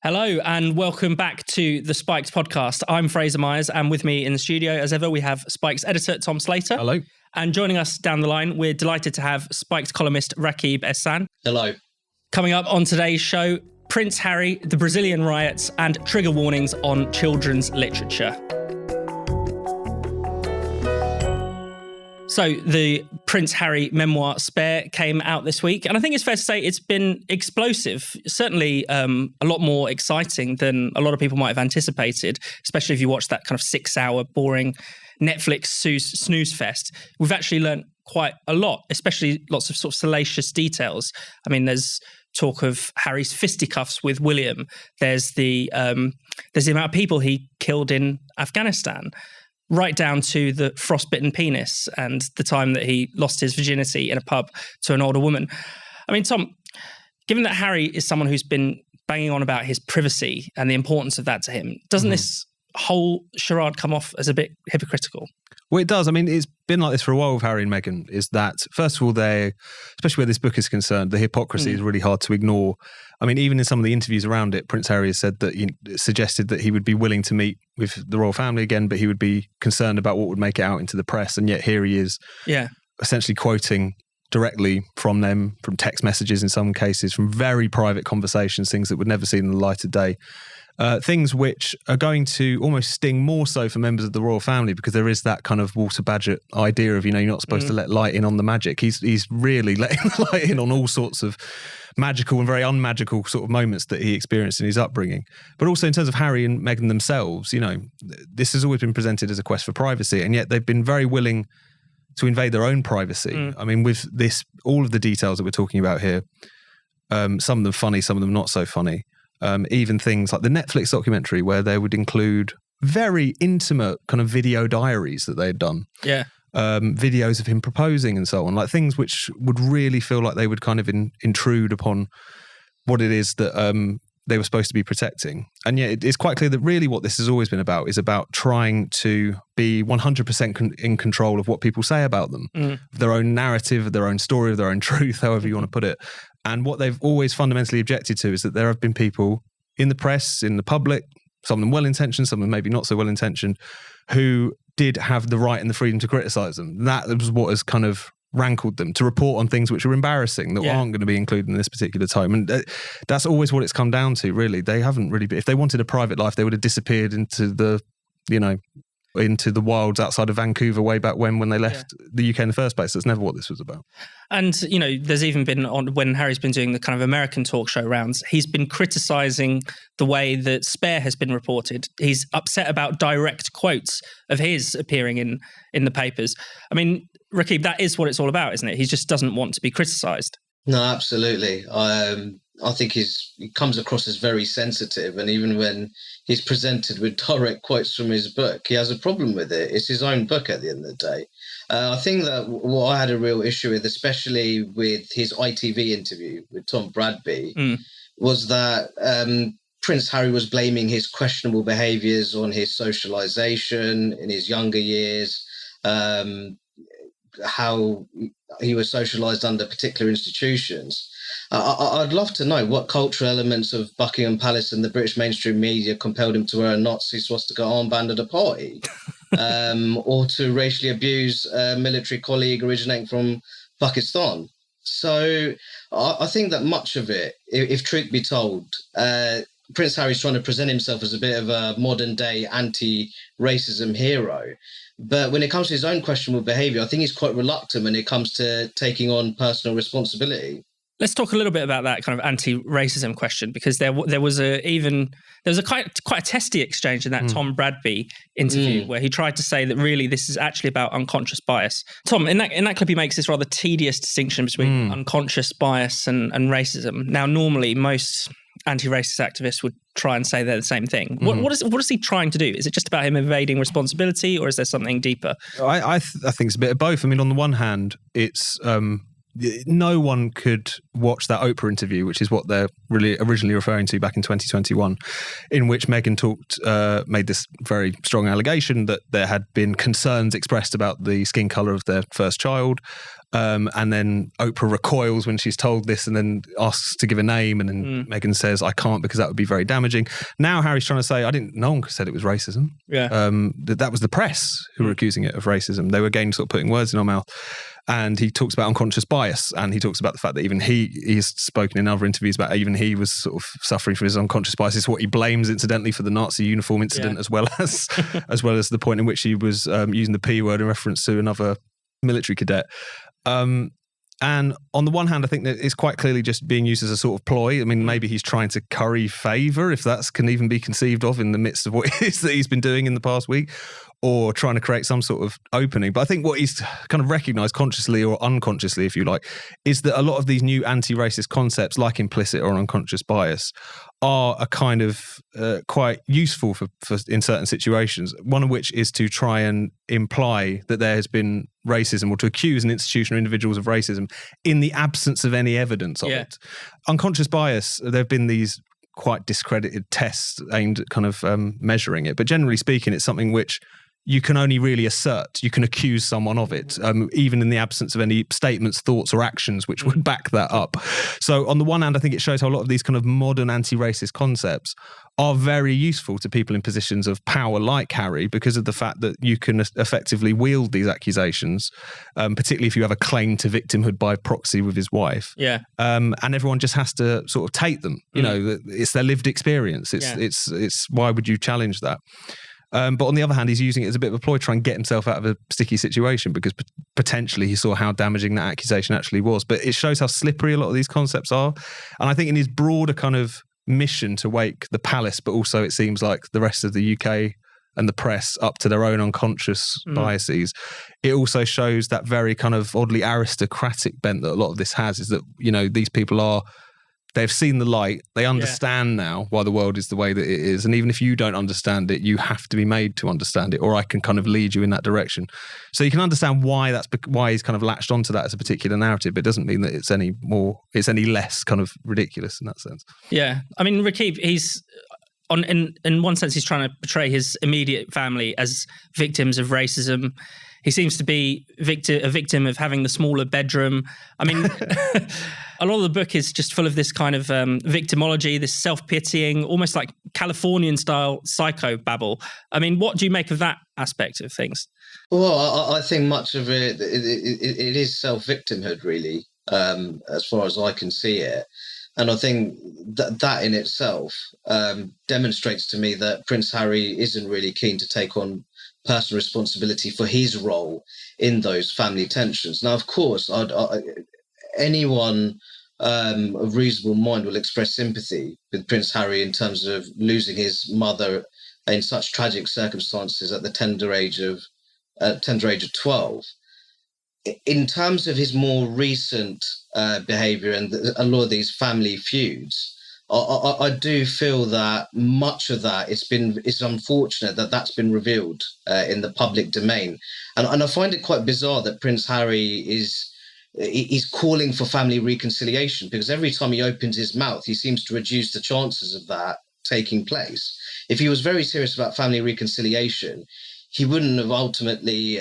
Hello and welcome back to the Spiked podcast. I'm Fraser Myers, and with me in the studio, as ever, we have Spiked editor Tom Slater. Hello. And joining us down the line, we're delighted to have Spiked columnist Rakib Ehsan. Hello. Coming up on today's show, Prince Harry, the Brazilian riots, and trigger warnings on children's literature. So the Prince Harry memoir Spare came out this week, and I think it's fair to say it's been explosive, certainly a lot more exciting than a lot of people might have anticipated, especially if you watch that kind of 6-hour boring Netflix snooze fest. We've actually learnt quite a lot, especially lots of sort of salacious details. I mean, there's talk of Harry's fisticuffs with William. There's the amount of people he killed in Afghanistan, right down to the frostbitten penis and the time that he lost his virginity in a pub to an older woman. I mean, Tom, given that Harry is someone who's been banging on about his privacy and the importance of that to him, doesn't this whole charade come off as a bit hypocritical? Well, it does. I mean, it's been like this for a while with Harry and Meghan, is that, first of all, especially where this book is concerned, the hypocrisy is really hard to ignore. I mean, even in some of the interviews around it, Prince Harry has said that he suggested that he would be willing to meet with the royal family again, but he would be concerned about what would make it out into the press. And yet here he is essentially quoting directly from them, from text messages in some cases, from very private conversations, things that would never see the light of day. Things which are going to almost sting more so for members of the royal family, because there is that kind of Walter Bagehot idea of, you're not supposed to let light in on the magic. He's really letting the light in on all sorts of magical and very unmagical sort of moments that he experienced in his upbringing. But also in terms of Harry and Meghan themselves, this has always been presented as a quest for privacy, and yet they've been very willing to invade their own privacy. I mean, with this, all of the details that we're talking about here, some of them funny, some of them not so funny. Even things like the Netflix documentary where they would include very intimate kind of video diaries that they had done. Yeah. Videos of him proposing and so on, like things which would really feel like they would kind of intrude upon what it is that they were supposed to be protecting. And yet it's quite clear that really what this has always been about is about trying to be 100% in control of what people say about them, of their own narrative, of their own story, of their own truth, however you want to put it. And what they've always fundamentally objected to is that there have been people in the press, in the public, some of them well-intentioned, some of them maybe not so well-intentioned, who did have the right and the freedom to criticise them. That was what has kind of rankled them, to report on things which are embarrassing, that aren't going to be included in this particular tome. And that's always what it's come down to, really. They haven't really been, if they wanted a private life, they would have disappeared into the, into the wilds outside of Vancouver way back when they left the UK in the first place. That's never what this was about. And, there's even been, when Harry's been doing the kind of American talk show rounds, he's been criticising the way that Spare has been reported. He's upset about direct quotes of his appearing in the papers. I mean, Rakib, that is what it's all about, isn't it? He just doesn't want to be criticised. No, absolutely. I think he comes across as very sensitive, and even when he's presented with direct quotes from his book, he has a problem with it. It's his own book at the end of the day. I think that what I had a real issue with, especially with his ITV interview with Tom Bradby, was that Prince Harry was blaming his questionable behaviours on his socialisation in his younger years, how he was socialised under particular institutions. I'd love to know what cultural elements of Buckingham Palace and the British mainstream media compelled him to wear a Nazi swastika armband at a party, or to racially abuse a military colleague originating from Pakistan. So I think that much of it, if truth be told, Prince Harry's trying to present himself as a bit of a modern-day anti-racism hero. But when it comes to his own questionable behaviour, I think he's quite reluctant when it comes to taking on personal responsibility. Let's talk a little bit about that kind of anti-racism question, because there was quite a testy exchange in that Tom Bradby interview where he tried to say that really this is actually about unconscious bias. Tom, in that clip, he makes this rather tedious distinction between unconscious bias and racism. Now, normally most anti-racist activists would try and say they're the same thing. What is he trying to do? Is it just about him evading responsibility, or is there something deeper? I think it's a bit of both. I mean, on the one hand, it's no one could watch that Oprah interview, which is what they're really originally referring to back in 2021, in which Meghan made this very strong allegation that there had been concerns expressed about the skin colour of their first child. And then Oprah recoils when she's told this and then asks to give a name. And then Meghan says, I can't because that would be very damaging. Now Harry's trying to say, no one said it was racism. Yeah. That was the press who were accusing it of racism. They were again sort of putting words in our mouth. And he talks about unconscious bias. And he talks about the fact that even he's spoken in other interviews about even he was sort of suffering from his unconscious bias. It's what he blames, incidentally, for the Nazi uniform incident, as well as the point in which he was using the P word in reference to another military cadet. And on the one hand, I think that it's quite clearly just being used as a sort of ploy. I mean, maybe he's trying to curry favour, if that can even be conceived of in the midst of what it is that he's been doing in the past week, or trying to create some sort of opening. But I think what he's kind of recognised consciously or unconsciously, if you like, is that a lot of these new anti-racist concepts like implicit or unconscious bias are a kind of quite useful for in certain situations, one of which is to try and imply that there has been racism or to accuse an institution or individuals of racism in the absence of any evidence of it. Unconscious bias, there have been these quite discredited tests aimed at kind of measuring it. But generally speaking, it's something which you can only really assert. You can accuse someone of it, even in the absence of any statements, thoughts or actions which would back that up. So on the one hand, I think it shows how a lot of these kind of modern anti-racist concepts are very useful to people in positions of power like Harry, because of the fact that you can effectively wield these accusations, particularly if you have a claim to victimhood by proxy with his wife. And everyone just has to sort of take them. You know, it's their lived experience. It's why would you challenge that? But on the other hand, he's using it as a bit of a ploy to try and get himself out of a sticky situation, because potentially he saw how damaging that accusation actually was. But it shows how slippery a lot of these concepts are. And I think in his broader kind of mission to wake the palace, but also it seems like the rest of the UK and the press up to their own unconscious biases, it also shows that very kind of oddly aristocratic bent that a lot of this has, is that, you know, these people they've seen the light. They understand now why the world is the way that it is. And even if you don't understand it, you have to be made to understand it, or I can kind of lead you in that direction. So you can understand why he's kind of latched onto that as a particular narrative, but it doesn't mean that it's any less kind of ridiculous in that sense. Yeah. I mean, Rakib, in one sense, he's trying to portray his immediate family as victims of racism. He seems to be a victim of having the smaller bedroom. I mean, a lot of the book is just full of this kind of victimology, this self-pitying, almost like Californian-style psychobabble. I mean, what do you make of that aspect of things? Well, I think much of it is self-victimhood, really, as far as I can see it. And I think that in itself demonstrates to me that Prince Harry isn't really keen to take on personal responsibility for his role in those family tensions. Now, of course, anyone of reasonable mind will express sympathy with Prince Harry in terms of losing his mother in such tragic circumstances at the tender age of 12. In terms of his more recent behaviour and a lot of these family feuds, I do feel that much of that it's unfortunate that that's been revealed in the public domain, and I find it quite bizarre that Prince Harry is calling for family reconciliation, because every time he opens his mouth, he seems to reduce the chances of that taking place. If he was very serious about family reconciliation, he wouldn't have ultimately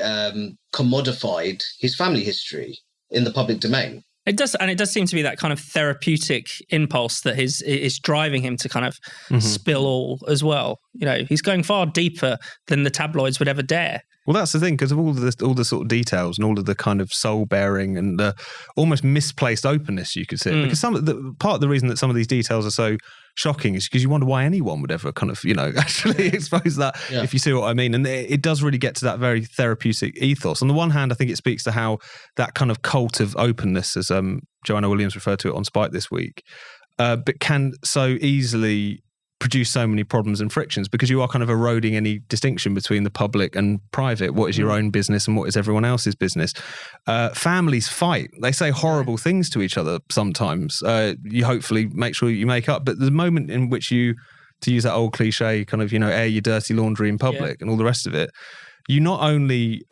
commodified his family history in the public domain. It does seem to be that kind of therapeutic impulse that is driving him to kind of spill all as well. You know, he's going far deeper than the tabloids would ever dare. Well, that's the thing, because of all the sort of details and all of the kind of soul bearing and the almost misplaced openness you could see. Because part of the reason that some of these details are so shocking is because you wonder why anyone would ever kind of, you know, actually expose that, if you see what I mean. And it does really get to that very therapeutic ethos. On the one hand, I think it speaks to how that kind of cult of openness, as Joanna Williams referred to it on Spike this week, but can so easily produce so many problems and frictions, because you are kind of eroding any distinction between the public and private. What is your own business and what is everyone else's business? Families fight. They say horrible things to each other sometimes. You hopefully make sure you make up. But the moment in which you, to use that old cliche, kind of, you know, air your dirty laundry in public and all the rest of it, you not only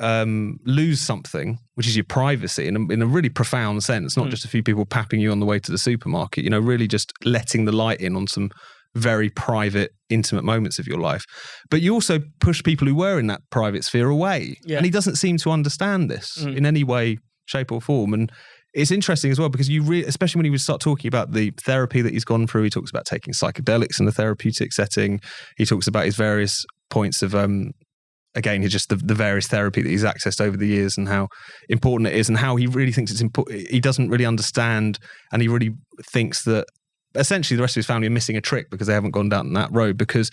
lose something, which is your privacy in a really profound sense, not just a few people papping you on the way to the supermarket, you know, really just letting the light in on some very private, intimate moments of your life. But you also push people who were in that private sphere away. And he doesn't seem to understand this in any way shape or form. And it's interesting as well because especially when he would start talking about the therapy that he's gone through, he talks about taking psychedelics in a therapeutic setting. He talks about his various points of, again, just the various therapy that he's accessed over the years and how important it is and how he really thinks it's important. He doesn't really understand, and he really thinks that essentially the rest of his family are missing a trick because they haven't gone down that road, because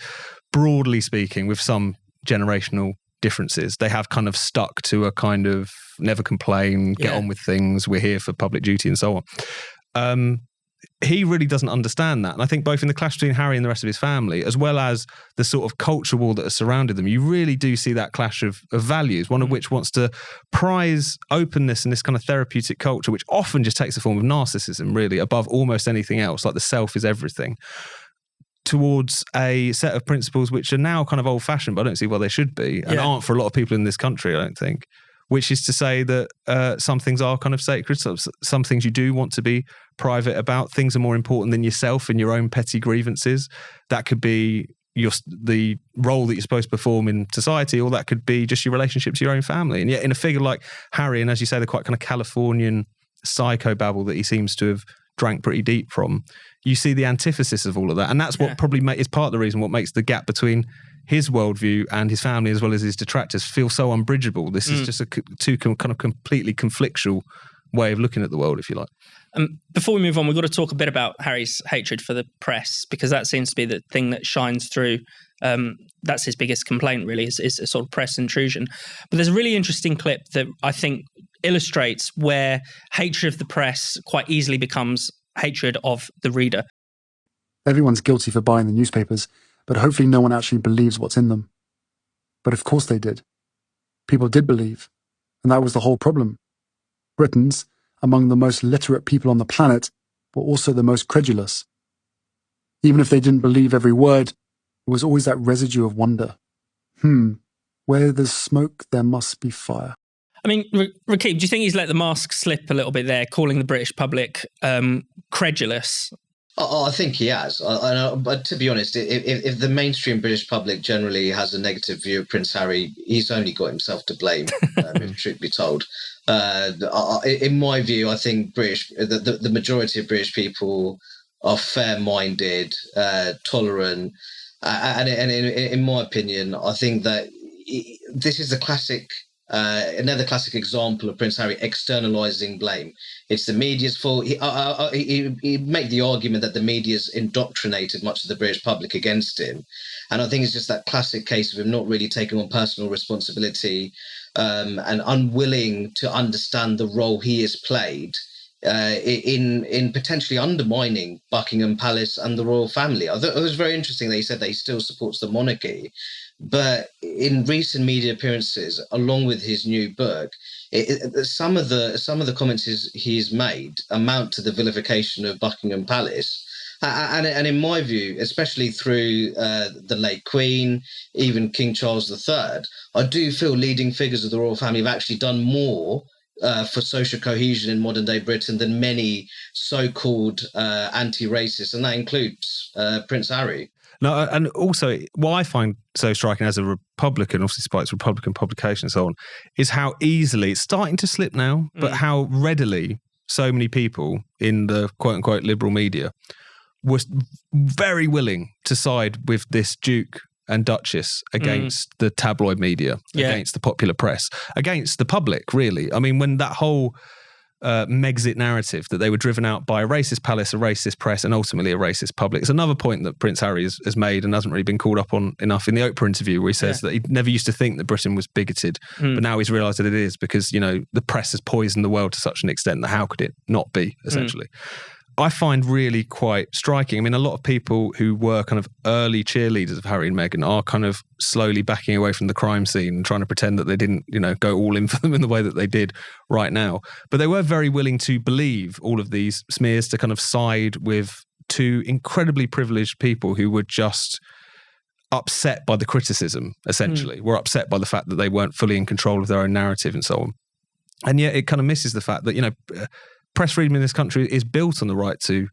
broadly speaking, with some generational differences, they have kind of stuck to a kind of never complain, get on with things, we're here for public duty and so on. He really doesn't understand that. And I think both in the clash between Harry and the rest of his family, as well as the sort of culture war that has surrounded them, you really do see that clash of values, one of which wants to prize openness and this kind of therapeutic culture, which often just takes the form of narcissism, really, above almost anything else, like the self is everything, towards a set of principles which are now kind of old-fashioned, but I don't see why they should be, and aren't for a lot of people in this country, I don't think. Which is to say that some things are kind of sacred, some things you do want to be private about. Things are more important than yourself and your own petty grievances. That could be the role that you're supposed to perform in society, or that could be just your relationship to your own family. And yet in a figure like Harry, and as you say, the quite kind of Californian psychobabble that he seems to have drank pretty deep from, you see the antithesis of all of that. And that's what probably is part of the reason what makes the gap between his worldview and his family, as well as his detractors, feel so unbridgeable. This is just two kind of completely conflictual way of looking at the world, if you like. Before we move on, we've got to talk a bit about Harry's hatred for the press, because that seems to be the thing that shines through. That's his biggest complaint, really, is a sort of press intrusion. But there's a really interesting clip that I think illustrates where hatred of the press quite easily becomes hatred of the reader. Everyone's guilty for buying the newspapers, but hopefully no one actually believes what's in them. But of course they did. People did believe, and that was the whole problem. Britons, among the most literate people on the planet, were also the most credulous. Even if they didn't believe every word, there was always that residue of wonder. Where there's smoke, there must be fire. I mean, Rakib, do you think he's let the mask slip a little bit there, calling the British public credulous? I think he has. But to be honest, if the mainstream British public generally has a negative view of Prince Harry, he's only got himself to blame, if truth be told. In my view, I think the majority of British people are fair-minded, tolerant, and in my opinion, I think that this is another classic example of Prince Harry externalizing blame. It's the media's fault. He made the argument that the media's indoctrinated much of the British public against him. And I think it's just that classic case of him not really taking on personal responsibility and unwilling to understand the role he has played in potentially undermining Buckingham Palace and the royal family. I thought it was very interesting that he said that he still supports the monarchy. But in recent media appearances, along with his new book, some of the comments he's made amount to the vilification of Buckingham Palace. And in my view, especially through the late Queen, even King Charles III, I do feel leading figures of the royal family have actually done more for social cohesion in modern-day Britain than many so-called anti-racists, and that includes Prince Harry. No, and also what I find so striking as a Republican, obviously despite its Republican publication and so on, is how easily, it's starting to slip now, but how readily so many people in the quote-unquote liberal media were very willing to side with this Duke and Duchess against the tabloid media, against the popular press, against the public, really. I mean, when that whole Megxit narrative that they were driven out by a racist palace, a racist press, and ultimately a racist public. It's another point that Prince Harry has made and hasn't really been called up on enough in the Oprah interview, where he says that he never used to think that Britain was bigoted, but now he's realised that it is because, you know, the press has poisoned the world to such an extent that how could it not be, essentially? I find really quite striking. I mean, a lot of people who were kind of early cheerleaders of Harry and Meghan are kind of slowly backing away from the crime scene and trying to pretend that they didn't, you know, go all in for them in the way that they did right now. But they were very willing to believe all of these smears, to kind of side with two incredibly privileged people who were just upset by the criticism, essentially, were upset by the fact that they weren't fully in control of their own narrative and so on. And yet it kind of misses the fact that, you know, press freedom in this country is built on the right to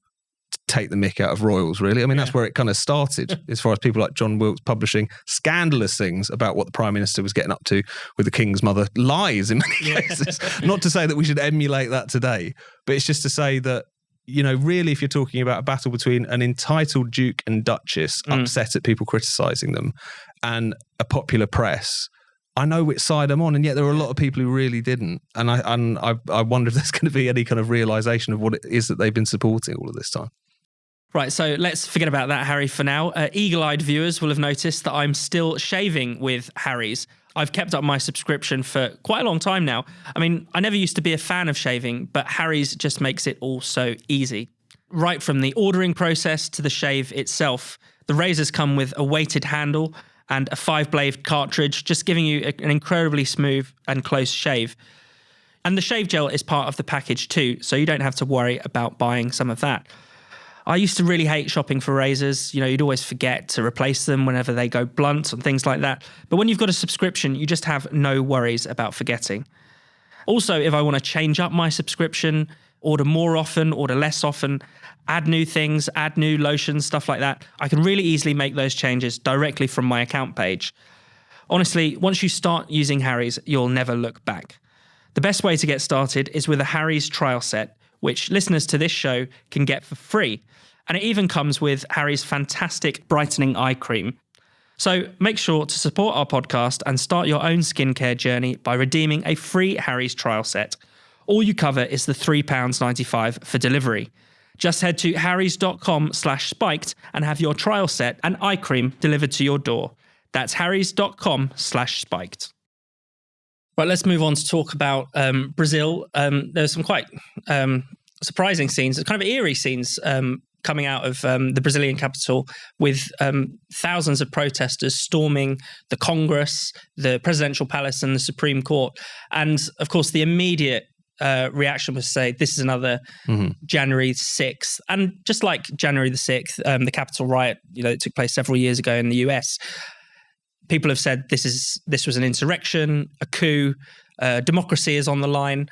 take the mick out of royals, really. I mean, that's where it kind of started, as far as people like John Wilkes publishing scandalous things about what the Prime Minister was getting up to with the King's mother. Lies in many cases. Not to say that we should emulate that today, but it's just to say that, you know, really, if you're talking about a battle between an entitled Duke and Duchess upset at people criticising them and a popular press, I know which side I'm on, and yet there are a lot of people who really didn't. And I wonder if there's going to be any kind of realisation of what it is that they've been supporting all of this time. Right, so let's forget about that, Harry, for now. Eagle-eyed viewers will have noticed that I'm still shaving with Harry's. I've kept up my subscription for quite a long time now. I mean, I never used to be a fan of shaving, but Harry's just makes it all so easy. Right from the ordering process to the shave itself, the razors come with a weighted handle and a 5-blade cartridge, just giving you an incredibly smooth and close shave. And the shave gel is part of the package too, so you don't have to worry about buying some of that. I used to really hate shopping for razors. You know, you'd always forget to replace them whenever they go blunt and things like that. But when you've got a subscription, you just have no worries about forgetting. Also, if I want to change up my subscription, order more often, order less often, add new things, add new lotions, stuff like that, I can really easily make those changes directly from my account page. Honestly, once you start using Harry's, you'll never look back. The best way to get started is with a Harry's trial set, which listeners to this show can get for free. And it even comes with Harry's fantastic brightening eye cream. So make sure to support our podcast and start your own skincare journey by redeeming a free Harry's trial set. All you cover is the £3.95 for delivery. Just head to harrys.com/spiked and have your trial set and eye cream delivered to your door. That's harrys.com/spiked. Right, let's move on to talk about Brazil. There's some quite surprising scenes, kind of eerie scenes coming out of the Brazilian capital with thousands of protesters storming the Congress, the presidential palace and the Supreme Court. And of course, the immediate reaction was to say, this is another January 6th. And just like January the 6th, the Capitol riot, you know, it took place several years ago in the US. People have said this was an insurrection, a coup, democracy is on the line.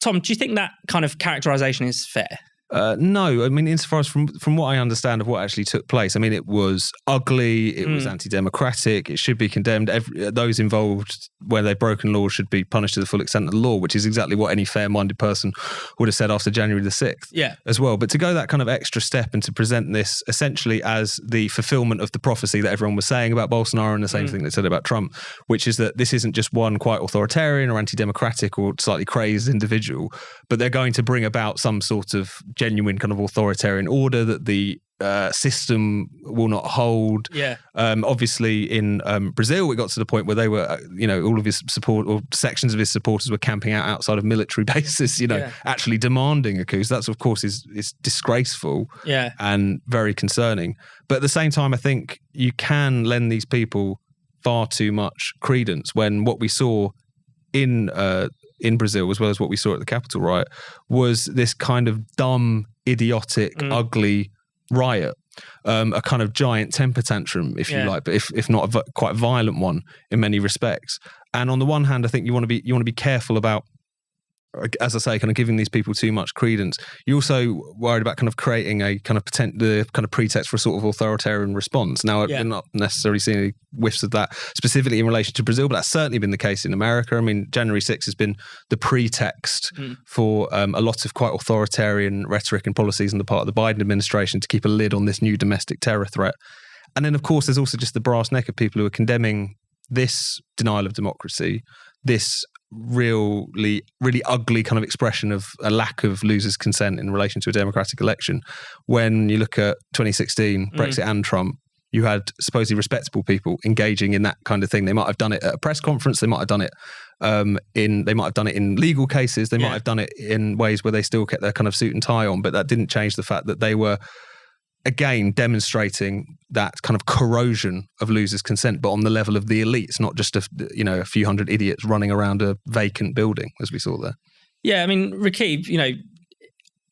Tom, do you think that kind of characterization is fair? No, I mean, insofar as from what I understand of what actually took place, I mean, it was ugly, it was anti-democratic, it should be condemned. Those involved, where they've broken laws, should be punished to the full extent of the law, which is exactly what any fair-minded person would have said after January the 6th as well. But to go that kind of extra step and to present this essentially as the fulfillment of the prophecy that everyone was saying about Bolsonaro and the same thing they said about Trump, which is that this isn't just one quite authoritarian or anti-democratic or slightly crazed individual, but they're going to bring about some sort of genuine kind of authoritarian order that the system will not hold. Obviously, in Brazil, it got to the point where they were, all of his support or sections of his supporters were camping out outside of military bases, actually demanding a coup. So that's, of course, is disgraceful and very concerning. But at the same time, I think you can lend these people far too much credence when what we saw in Brazil, as well as what we saw at the Capitol riot, was this kind of dumb, idiotic, ugly riot, a kind of giant temper tantrum, if you like, but if not a quite violent one in many respects. And on the one hand, I think you want to be careful about, as I say, kind of giving these people too much credence. You're also worried about kind of creating a kind of the kind of pretext for a sort of authoritarian response. Now, I've not necessarily seen any whiffs of that specifically in relation to Brazil, but that's certainly been the case in America. I mean, January 6th has been the pretext for a lot of quite authoritarian rhetoric and policies on the part of the Biden administration to keep a lid on this new domestic terror threat. And then, of course, there's also just the brass neck of people who are condemning this denial of democracy, this really ugly kind of expression of a lack of losers' consent in relation to a democratic election. When you look at 2016, Brexit and Trump, you had supposedly respectable people engaging in that kind of thing. They might have done it at a press conference. They might have done it in legal cases. They might have done it in ways where they still kept their kind of suit and tie on. But that didn't change the fact that they were, again, demonstrating that kind of corrosion of losers' consent, but on the level of the elites, not just a few hundred idiots running around a vacant building, as we saw there. Yeah, I mean, Rakib,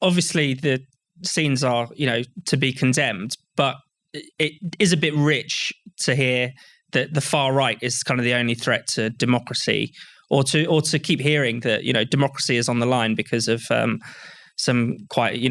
obviously the scenes are, to be condemned, but it is a bit rich to hear that the far right is kind of the only threat to democracy, or to keep hearing that, democracy is on the line because of some quite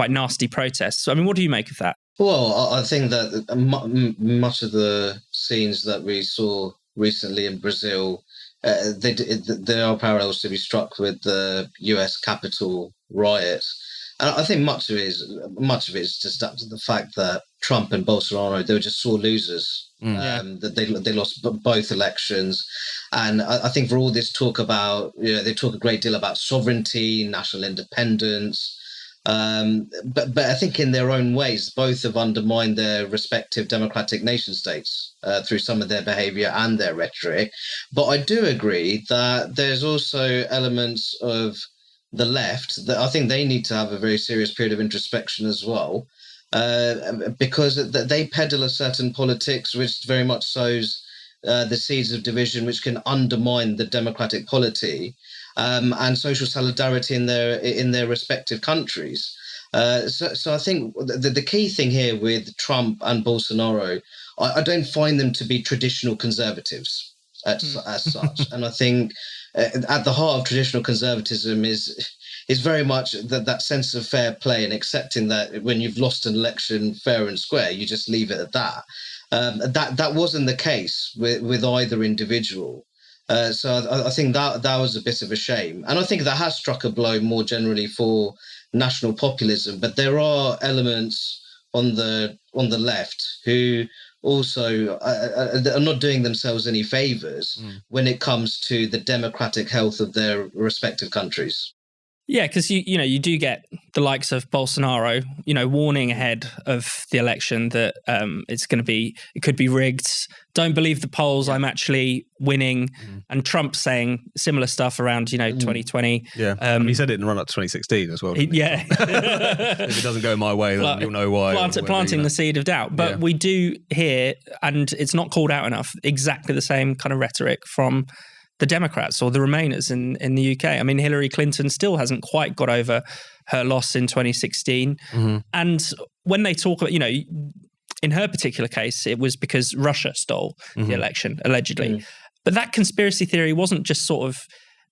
nasty protests. So, I mean, what do you make of that? Well, I think that much of the scenes that we saw recently in Brazil, there are parallels to be struck with the US Capitol riots. And I think much of it is just up to the fact that Trump and Bolsonaro, they were just sore losers. That they lost both elections. And I think for all this talk about, they talk a great deal about sovereignty, national independence. But I think in their own ways, both have undermined their respective democratic nation states through some of their behavior and their rhetoric. But I do agree that there's also elements of the left that I think they need to have a very serious period of introspection as well, because they peddle a certain politics which very much sows the seeds of division, which can undermine the democratic polity and social solidarity in their respective countries. So I think the key thing here with Trump and Bolsonaro, I don't find them to be traditional conservatives as such. And I think at the heart of traditional conservatism is very much that sense of fair play and accepting that when you've lost an election fair and square, you just leave it at that. That wasn't the case with either individual. So I think that was a bit of a shame. And I think that has struck a blow more generally for national populism. But there are elements on the left who also are not doing themselves any favors when it comes to the democratic health of their respective countries. Yeah, because you do get the likes of Bolsonaro, warning ahead of the election that it could be rigged. Don't believe the polls. I'm actually winning. And Trump saying similar stuff around 2020. Yeah, he said it in the run up to 2016 as well. If it doesn't go my way, then you'll know why. Planting the seed of doubt. But we do hear, and it's not called out enough, exactly the same kind of rhetoric from the Democrats or the Remainers in the UK. I mean, Hillary Clinton still hasn't quite got over her loss in 2016. And when they talk about, in her particular case, it was because Russia stole the election, allegedly. But that conspiracy theory wasn't just sort of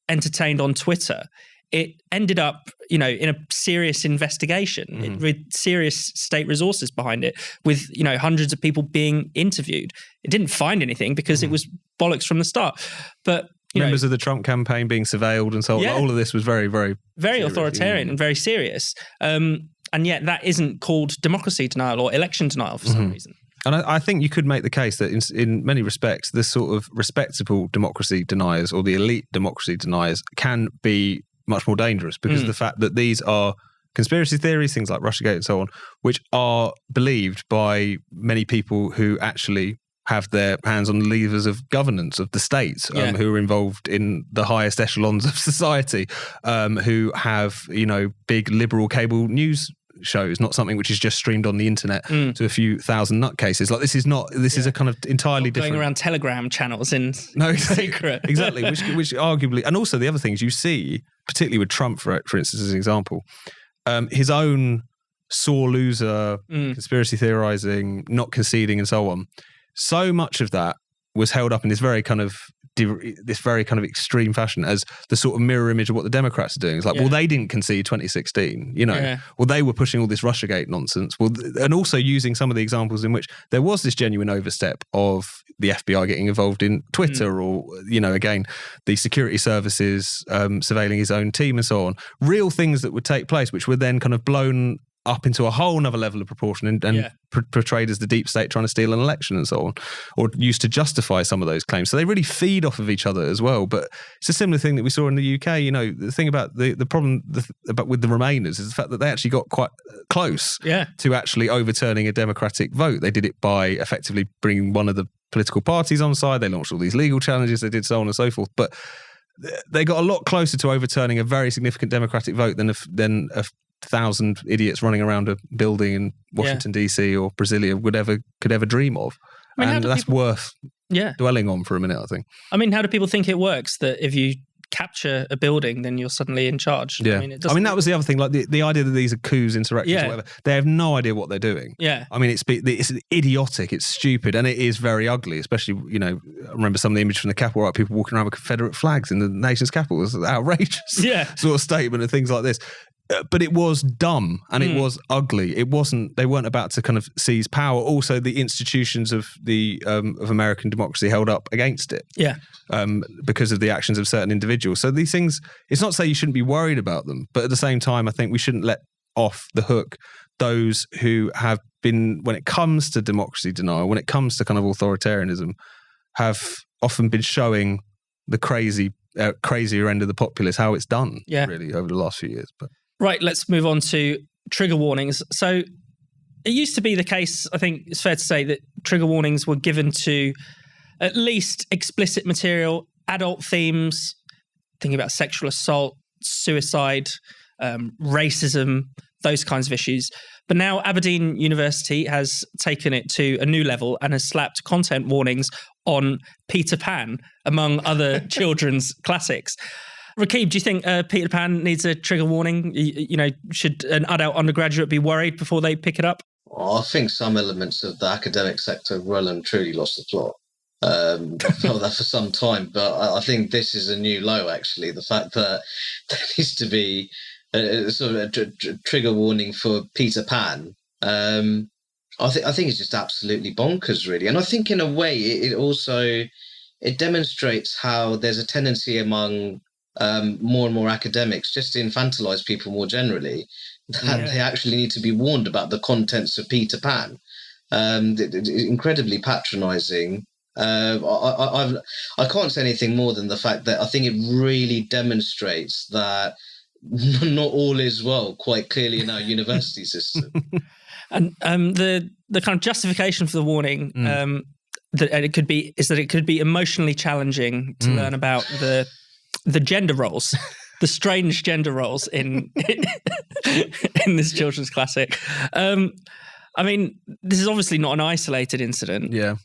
entertained on Twitter. It ended up, in a serious investigation with serious state resources behind it, with, hundreds of people being interviewed. It didn't find anything because it was bollocks from the start. But members of the Trump campaign being surveilled and so on. All of this was very, very, very authoritarian and very serious. And yet that isn't called democracy denial or election denial for some reason. And I think you could make the case that in many respects, this sort of respectable democracy deniers or the elite democracy deniers can be much more dangerous because of the fact that these are conspiracy theories, things like Russiagate and so on, which are believed by many people who actually have their hands on the levers of governance of the states, who are involved in the highest echelons of society, who have, big liberal cable news shows, not something which is just streamed on the internet to a few thousand nutcases. Like this is a kind of entirely different going around Telegram channels in secret. Exactly, which arguably, and also the other things you see, particularly with Trump, for instance, as an example, his own sore loser, conspiracy theorizing, not conceding, and so on. So much of that was held up in this very kind of extreme fashion as the sort of mirror image of what the Democrats are doing. It's like, well, they didn't concede 2016, well, they were pushing all this Russiagate nonsense. Well, and also using some of the examples in which there was this genuine overstep of the FBI getting involved in Twitter or, again, the security services surveilling his own team and so on. Real things that would take place, which were then kind of blown up into a whole nother level of proportion and portrayed as the deep state trying to steal an election and so on, or used to justify some of those claims. So they really feed off of each other as well. But it's a similar thing that we saw in the UK. The thing about the problem about with the Remainers is the fact that they actually got quite close to actually overturning a democratic vote. They did it by effectively bringing one of the political parties on side. They launched all these legal challenges. They did so on and so forth. But they got a lot closer to overturning a very significant democratic vote than a 1,000 idiots running around a building in Washington, D.C. or Brasilia could ever dream of. And that's worth dwelling on for a minute, I think. I mean, how do people think it works that if you capture a building, then you're suddenly in charge? Yeah. I mean, that was the other thing, like the idea that these are coups, insurrections, or whatever. They have no idea what they're doing. Yeah. I mean, it's idiotic, it's stupid, and it is very ugly, especially, I remember some of the images from the Capitol, right? People walking around with Confederate flags in the nation's capital. It was an outrageous sort of statement and things like this. but it was dumb and it was ugly. They weren't about to kind of seize power. Also, the institutions of of American democracy held up against it. Yeah. Because of the actions of certain individuals. So these things, it's not to say you shouldn't be worried about them, but at the same time, I think we shouldn't let off the hook those who have been, when it comes to democracy denial, when it comes to kind of authoritarianism, have often been showing the crazier end of the populace how it's done, really, over the last few years. But right, let's move on to trigger warnings. So it used to be the case, I think it's fair to say, that trigger warnings were given to at least explicit material, adult themes, thinking about sexual assault, suicide, racism, those kinds of issues. But now Aberdeen University has taken it to a new level and has slapped content warnings on Peter Pan, among other children's classics. Rakib, do you think Peter Pan needs a trigger warning? Should an adult undergraduate be worried before they pick it up? I think some elements of the academic sector well and truly lost the plot. I've felt that for some time, but I think this is a new low, actually. The fact that there needs to be a sort of a trigger warning for Peter Pan, I think it's just absolutely bonkers, really. And I think in a way it demonstrates how there's a tendency among more and more academics just to infantilize people more generally, that they actually need to be warned about the contents of Peter Pan. Incredibly patronizing. I can't say anything more than the fact that I think it really demonstrates that not all is well, quite clearly, in our university system. And the kind of justification for the warning that it could be emotionally challenging to learn about the gender roles, the strange gender roles in this children's classic. I mean, this is obviously not an isolated incident. Yeah.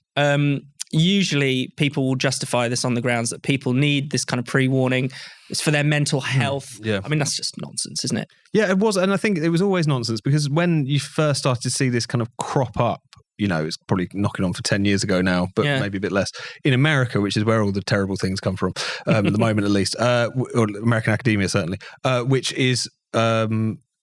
Usually people will justify this on the grounds that people need this kind of pre-warning. It's for their mental health. Yeah. I mean, that's just nonsense, isn't it? Yeah, it was. And I think it was always nonsense, because when you first started to see this kind of crop up, it's probably knocking on for 10 years ago now, but maybe a bit less, in America, which is where all the terrible things come from, at the moment at least, or American academia certainly, which is...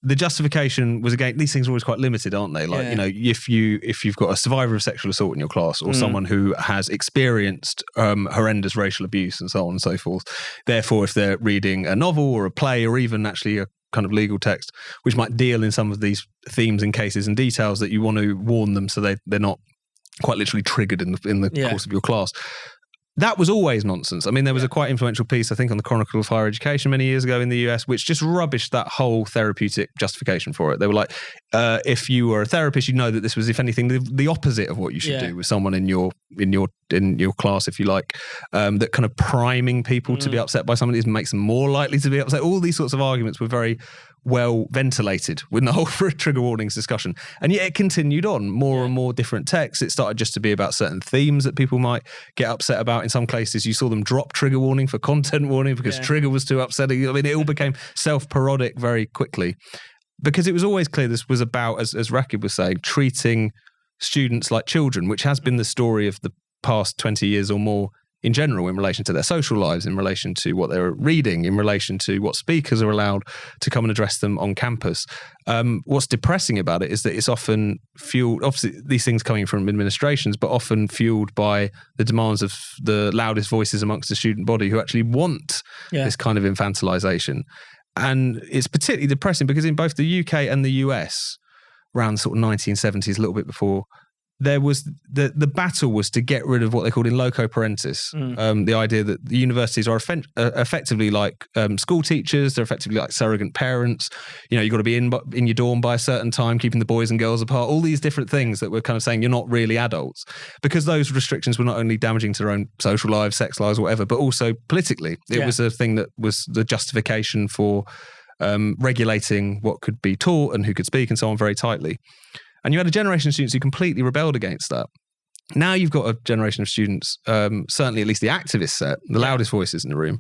the justification was, again, these things are always quite limited, aren't they? Like, if you've got a survivor of sexual assault in your class, or someone who has experienced horrendous racial abuse and so on and so forth, therefore, if they're reading a novel or a play or even actually a kind of legal text, which might deal in some of these themes and cases and details, that you want to warn them so they're not quite literally triggered in the course of your class. That was always nonsense. I mean, there was a quite influential piece, I think, on the Chronicle of Higher Education many years ago in the US, which just rubbished that whole therapeutic justification for it. They were like, if you were a therapist, you'd know that this was, if anything, the opposite of what you should do with someone in your class, if you like, that kind of priming people to be upset by something makes them more likely to be upset. All these sorts of arguments were very well ventilated with the whole trigger warnings discussion. And yet it continued on, more and more different texts. It started just to be about certain themes that people might get upset about. In some cases, you saw them drop trigger warning for content warning because trigger was too upsetting. I mean, it all became self-parodic very quickly, because it was always clear this was about, as Rakib was saying, treating students like children, which has been the story of the past 20 years or more in general, in relation to their social lives, in relation to what they're reading, in relation to what speakers are allowed to come and address them on campus. What's depressing about it is that it's often fueled, obviously these things coming from administrations, but often fueled by the demands of the loudest voices amongst the student body, who actually want this kind of infantilization. And it's particularly depressing because in both the UK and the US, around sort of 1970s, a little bit before, there was the battle was to get rid of what they called in loco parentis, the idea that the universities are effectively like school teachers. They're effectively like surrogate parents. You've got to be in your dorm by a certain time, keeping the boys and girls apart. All these different things that we're kind of saying you're not really adults, because those restrictions were not only damaging to their own social lives, sex lives, whatever, but also politically. It was a thing that was the justification for regulating what could be taught and who could speak and so on very tightly. And you had a generation of students who completely rebelled against that. Now you've got a generation of students, certainly at least the activist set, the loudest voices in the room,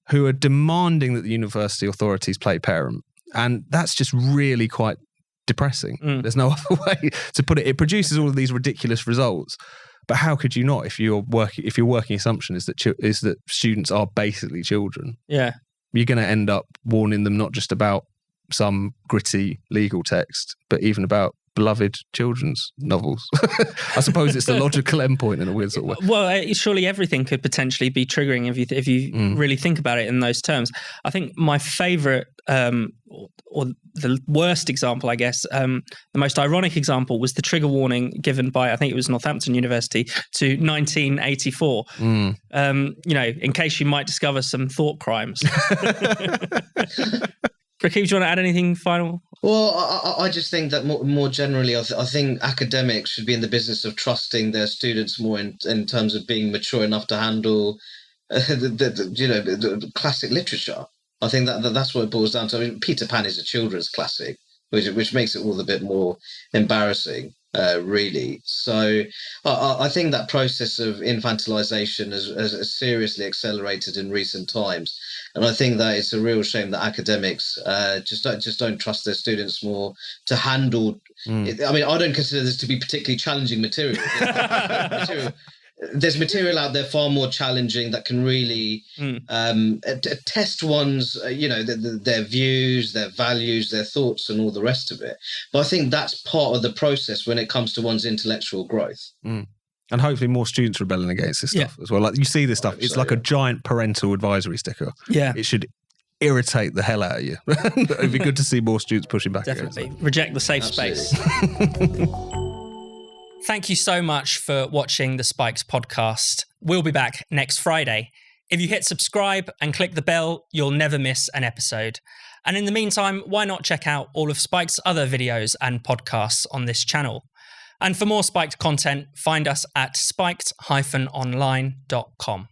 who are demanding that the university authorities play parent. And that's just really quite depressing. There's no other way to put it. It produces all of these ridiculous results. But how could you not, if your working assumption is that students are basically children? Yeah. You're going to end up warning them not just about some gritty legal text, but even about beloved children's novels. I suppose it's the logical endpoint in a weird sort of way. Well, surely everything could potentially be triggering if you really think about it in those terms. I think my favourite or the worst example, I guess, the most ironic example was the trigger warning given by, I think it was Northampton University, to 1984. In case you might discover some thought crimes. Rakib, do you want to add anything final? Well, I just think that more generally, I think academics should be in the business of trusting their students more in terms of being mature enough to handle the classic literature. I think that's what it boils down to. I mean, Peter Pan is a children's classic, which makes it all a bit more embarrassing, really. So I think that process of infantilization has seriously accelerated in recent times. And I think that it's a real shame that academics just don't trust their students more to handle it. I mean, I don't consider this to be particularly challenging material. There's material out there far more challenging that can really test one's, their views, their values, their thoughts, and all the rest of it. But I think that's part of the process when it comes to one's intellectual growth. And hopefully more students rebelling against this stuff as well. Like you see this stuff, it's like a giant parental advisory sticker. Yeah. It should irritate the hell out of you. It'd be good to see more students pushing back against it. Reject the safe space. Thank you so much for watching the Spikes podcast. We'll be back next Friday. If you hit subscribe and click the bell, you'll never miss an episode. And in the meantime, why not check out all of Spike's other videos and podcasts on this channel? And for more Spiked content, find us at spiked-online.com.